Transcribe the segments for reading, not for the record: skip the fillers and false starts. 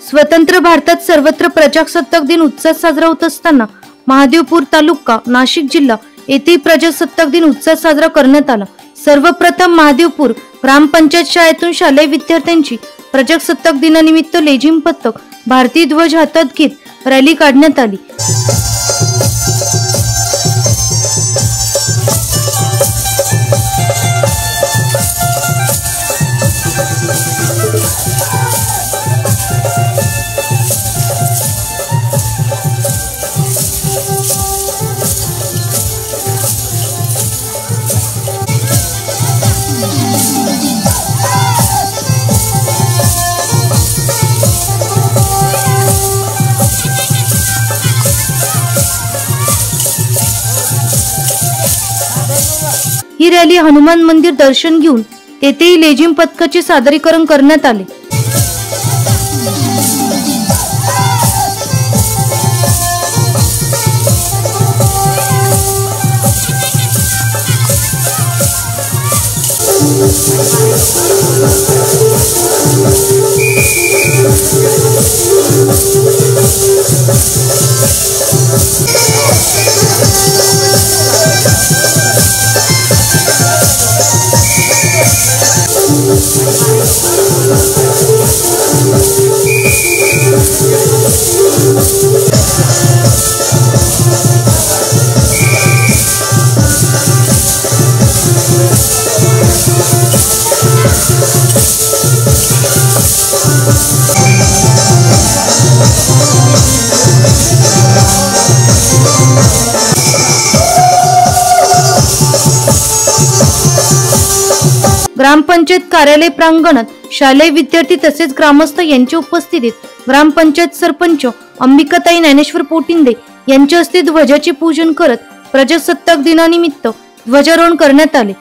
स्वतंत्र भारतात सर्वत्र प्रजासत्ताक दिन उत्साहात साजरा होत असताना महादेवपूर तालुका नाशिक जिल्हा येथे प्रजासत्ताक दिन उत्साहात साजरा करण्यात आला। सर्वप्रथम महादेवपूर ग्रामपंचायत शाळेतून शालेय विद्यार्थ्यांची प्रजासत्ताक दिनानिमित्त लेझिम पथक, भारतीय ध्वज हातात घेत रॅली काढण्यात आली। ही रॅली हनुमान मंदिर दर्शन घेऊन तेथेही लेझिम पथकाचे सादरीकरण करण्यात आले। ग्रामपंचायत कार्यालय प्रांगणात शालेय विद्यार्थी तसेच ग्रामस्थ यांच्या उपस्थितीत ग्रामपंचायत सरपंच अंबिकाताई ज्ञानेश्वर पोटिंदे यांच्या हस्ते ध्वजाचे पूजन करत प्रजासत्ताक दिनानिमित्त ध्वजारोहण करण्यात आले।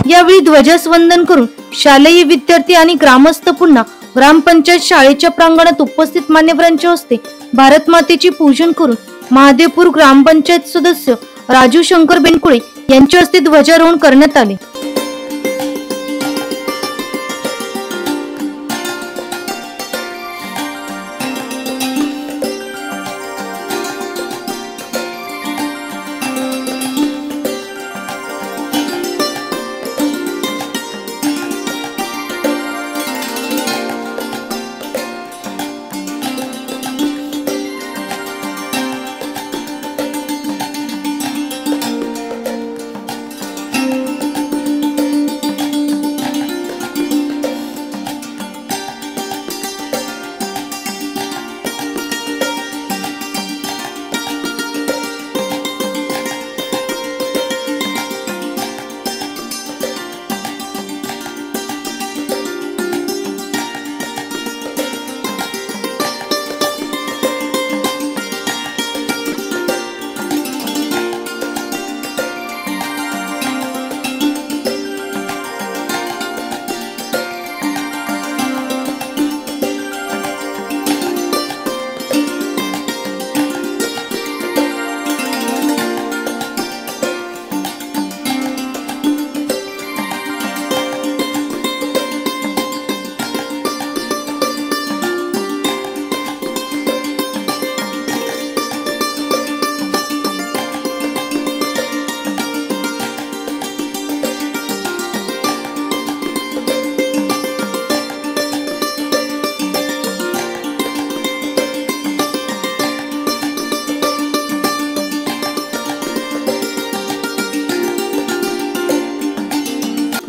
यावेळी ध्वजवंदन करून शालेय विद्यार्थी आणि ग्रामस्थ पुन्हा ग्रामपंचायत शाळेच्या प्रांगणात उपस्थित मान्यवरांच्या हस्ते भारत मातेचे पूजन करून महादेवपूर ग्रामपंचायत सदस्य राजू शंकर बेनकुळे यांच्या हस्ते ध्वजारोहण करण्यात आले।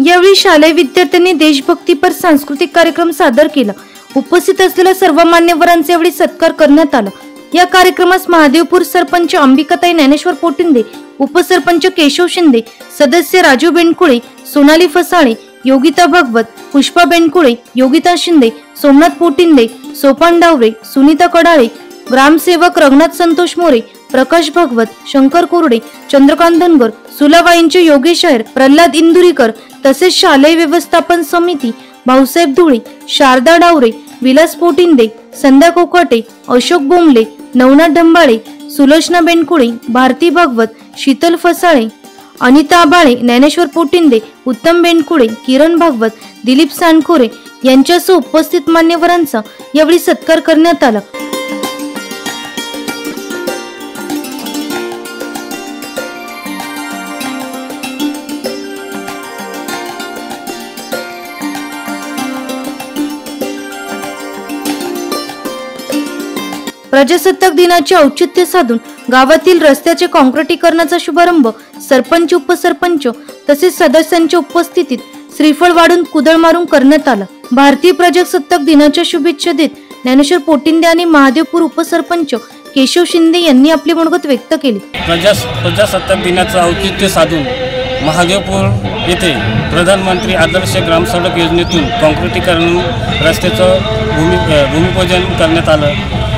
यावेळी शालेय विद्यार्थ्यांनी देशभक्तीपर सांस्कृतिक कार्यक्रम सादर केला। उपस्थित असलेल्या सर्व मान्यवरांचा यावेळी सत्कार करण्यात आला। या कार्यक्रमास महादेवपूर सरपंच अंबिकाताई ज्ञानेश्वर पोटिंदे, उपसरपंच केशव शिंदे, सदस्य राजू बेंडकुळे, सोनाली फसाळे, योगिता भागवत, पुष्पा बेंडकुळे, योगिता शिंदे, सोमनाथ पोटिंदे, सोपान डावरे, सुनीता कडाळे, ग्रामसेवक रघुनाथ संतोष मोरे, प्रकाश भागवत, शंकर कोरडे, चंद्रकांत धनगर, सुलाबाईंचे योगेश आहेर, प्रल्हाद इंदुरीकर तसेच शालेय व्यवस्थापन समिती, भाऊसाहेब धुळे, शारदा डावरे, विलास पोटिंदे, संध्या कोकाटे, अशोक बोंबले, नवनाथ ढंबाळे, सुलोचना बेंडकुळे, भारती भागवत, शीतल फसाळे, अनिता आबाळे, ज्ञानेश्वर पोटिंदे, उत्तम बेंडकुळे, किरण भागवत, दिलीप सांडखोरे यांच्यासह उपस्थित मान्यवरांचा यावेळी सत्कार करण्यात आला। प्रजासत्ताक दिनाचे औचित्य साधून गावातील रस्त्याचे काँक्रिटीकरणाचा शुभारंभ सरपंच, उपसरपंच तसेच सदस्यांच्या उपस्थितीत श्रीफळ वाढून कुदळ मारून करण्यात आला। भारतीय प्रजासत्ताक दिनाच्या शुभेच्छा देत ज्ञानेश्वर पोटिंदे आणि महादेवपूर उपसरपंच केशव शिंदे यांनी आपले मनोगत व्यक्त केले। प्रजासत्ताक दिनाचं औचित्य साधून महादेवपूर येथे प्रधानमंत्री आदर्श ग्राम सडक योजनेतून काँक्रिटीकरण रस्त्याचं भूमिपूजन करण्यात आलं।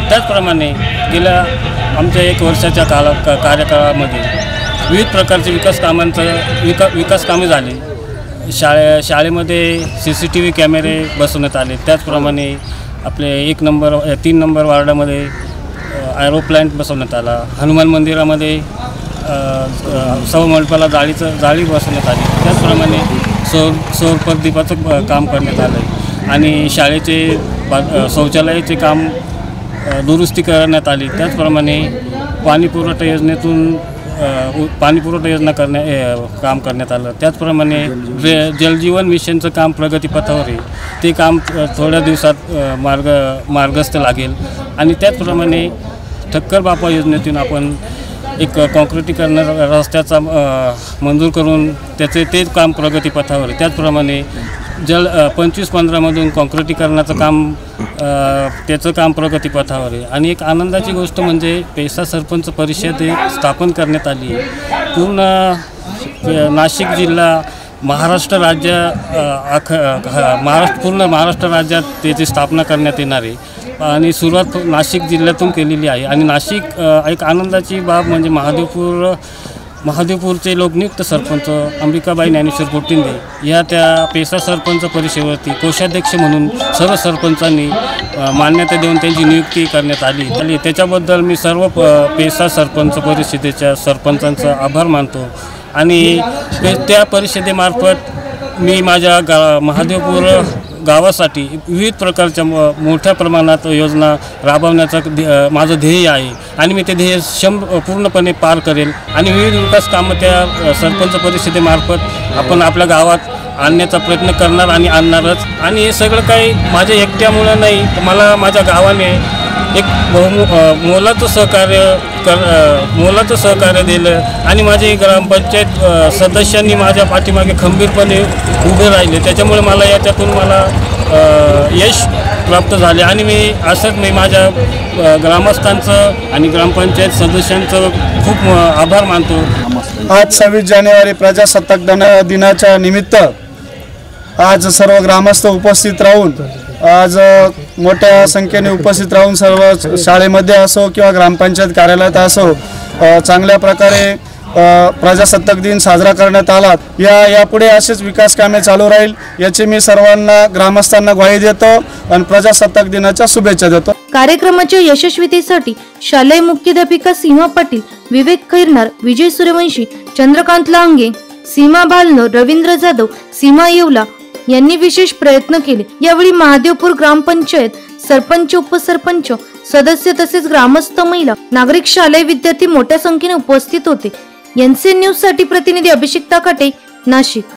त्याचप्रमाणे गेल्या आमच्या 1 वर्षाच्या कार्यकाळामध्ये विविध प्रकारचे विकास कामे झाले। शाळेमध्ये CCTV कॅमेरे बसवण्यात आले। त्याचप्रमाणे आपले 3 नंबर वार्डामध्ये एरो प्लांट बसवण्यात आला। हनुमान मंदिरामध्ये सौमंडपाला जाळी बसवण्यात आली। त्याचप्रमाणे सौर प्रदीपाचं काम करण्यात आलं आणि शाळेचे शौचालयाचे काम दुरुस्ती करण्यात आली। त्याचप्रमाणे पाणीपुरवठा योजना काम करण्यात आलं। त्याचप्रमाणे जलजीवन मिशनचं काम प्रगतीपथावर आहे, ते काम थोड्या दिवसात मार्गस्थ लागेल। आणि त्याचप्रमाणे ठक्कर बापा योजनेतून आपण एक काँक्रिटीकरण रस्त्याचा मंजूर करून ते काम प्रगतीपथावर आहे। त्याचप्रमाणे 25-15 मधून काँक्रिटीकरणाचं काम त्याचं काम प्रगतीपथावर आहे। आणि एक आनंदाची गोष्ट म्हणजे पेसा सरपंच परिषद स्थापन करण्यात आली आहे। पूर्ण नाशिक जिल्हा, महाराष्ट्र राज्य, पूर्ण महाराष्ट्र राज्यात त्याची स्थापना करण्यात येणार आहे आणि सुरुवात नाशिक जिल्ह्यातून केलेली आहे। आणि नाशिक एक आनंदाची बाब म्हणजे महादेवपूरचे लोकनियुक्त सरपंच अंबिकाबाई ज्ञानेश्वर पोटिंदे या त्या पेसा सरपंच परिषदेवरती कोषाध्यक्ष म्हणून सर्व सरपंचांनी मान्यता देऊन त्यांची नियुक्ती करण्यात आली। त्याच्याबद्दल मी सर्व पेसा सरपंच परिषदेच्या सरपंचांचा आभार मानतो। आणि त्या परिषदेमार्फत मी माझ्या महादेवपूर गावासाठी विविध प्रकारच्या मोठ्या प्रमाणात योजना राबवण्याचं माझं ध्येय आहे आणि मी ते ध्येय पूर्णपणे पार करेल आणि विविध विकास कामं त्या सरपंच परिषदेमार्फत आपण आपल्या गावात आणण्याचा प्रयत्न करणार आणि आणणारच। आणि हे सगळं काही माझ्या एकट्यामुळं नाही, मला माझ्या गावाने एक मोलाचं सहकार्य दिलं आणि माझे ग्रामपंचायत सदस्यांनी माझ्या पाठीमागे खंबीरपणे उभे राहिले। त्याच्यामुळे मला याच्यातून यश प्राप्त झाले आणि मी माझ्या ग्रामस्थांचं आणि ग्रामपंचायत सदस्यांचं खूप आभार मानतो। आज 26 जानेवारी प्रजासत्ताक दिनाच्या निमित्त आज सर्व ग्रामस्थ उपस्थित राहून आज मोठ्या संख्येने उपस्थित राहून सर्व शाळेमध्ये असो किंवा ग्रामपंचायत कार्यालयात असो चांगल्या प्रकारे प्रजासत्ताक दिन साजरा करण्यात आला। यापुढे असेच विकास कामे चालू राहील याची मी सर्वांना ग्रामस्थांना ग्वाही देतो आणि प्रजासत्ताक दिनाच्या शुभेच्छा देतो। कार्यक्रमाच्या यशस्वीतेसाठी शालेय मुख्याध्यापिका सीमा पाटील, विवेक खैरनार, विजय सूर्यवंशी, चंद्रकांत लांगे, सीमा भालनर, रवींद्र जाधव, सीमा येवला यांनी विशेष प्रयत्न केले। यावेळी महादेवपूर ग्रामपंचायत सरपंच, उपसरपंच, सदस्य तसेच ग्रामस्थ, महिला, नागरिक, शालेय विद्यार्थी मोठ्या संख्येने उपस्थित होते। NCN न्यूज साठी प्रतिनिधी अभिषेक ताकाटे, नाशिक।